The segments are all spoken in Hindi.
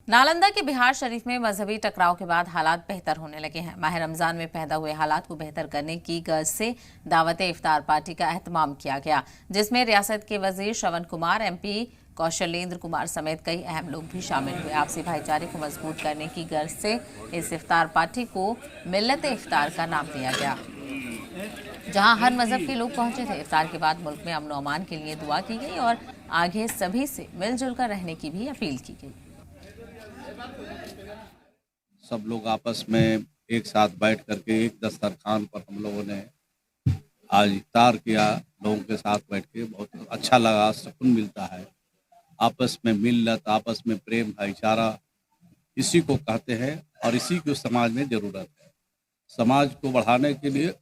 नालंदा के बिहार शरीफ में मजहबी टकराव के बाद हालात बेहतर होने लगे हैं। माह रमजान में पैदा हुए हालात को बेहतर करने की गर्ज से दावत इफ्तार पार्टी का एहतमाम किया गया, जिसमें रियासत के वजीर श्रवण कुमार, MP कौशलेंद्र कुमार समेत कई अहम लोग भी शामिल हुए। आपसी भाईचारे को मजबूत करने की गर्ज से इस इफ्तार पार्टी को मिल्लत इफ्तार का नाम दिया गया, जहां हर मजहब के लोग पहुंचे थे। इफ्तार के बाद मुल्क में अमन अमान के लिए दुआ की गई और आगे सभी से मिलजुल कर रहने की भी अपील की गई। सब लोग आपस में एक साथ बैठ करके एक दस्तरखान पर हम लोगों ने आज इफ्तार किया। लोगों के साथ बैठ के बहुत अच्छा लगा, सुकून मिलता है। आपस में मिल्लत, आपस में प्रेम, भाईचारा इसी को कहते हैं और इसी को समाज में ज़रूरत है। समाज को बढ़ाने के लिए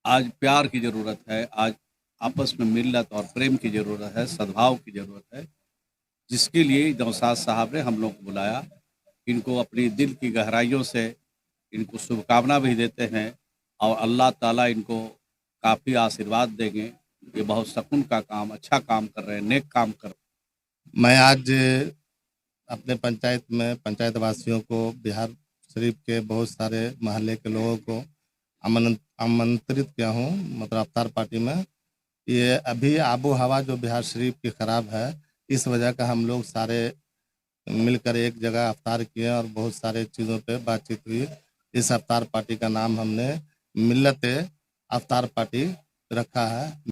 आज प्यार की ज़रूरत है, आज आपस में मिल्लत और प्रेम की ज़रूरत है, सद्भाव की ज़रूरत है, जिसके लिए नौशाद साहब ने हम लोग को बुलाया। इनको अपनी दिल की गहराइयों से इनको शुभकामना भी देते हैं और अल्लाह ताला इनको काफ़ी आशीर्वाद देंगे। ये बहुत सुकून का काम, अच्छा काम कर रहे हैं, नेक काम कर रहे हैं। मैं आज अपने पंचायत में पंचायत वासियों को, बिहार शरीफ के बहुत सारे महल्ले के लोगों को आमंत्रित किया हूँ, मतलब अफ्तार पार्टी में। ये अभी आबो हवा जो बिहार शरीफ की ख़राब है, इस वजह का हम लोग सारे मिलकर एक जगह अफ्तार किए और बहुत सारे चीज़ों पे बातचीत हुई। इस अफ्तार पार्टी का नाम हमने मिल्लत अफ्तार पार्टी रखा है।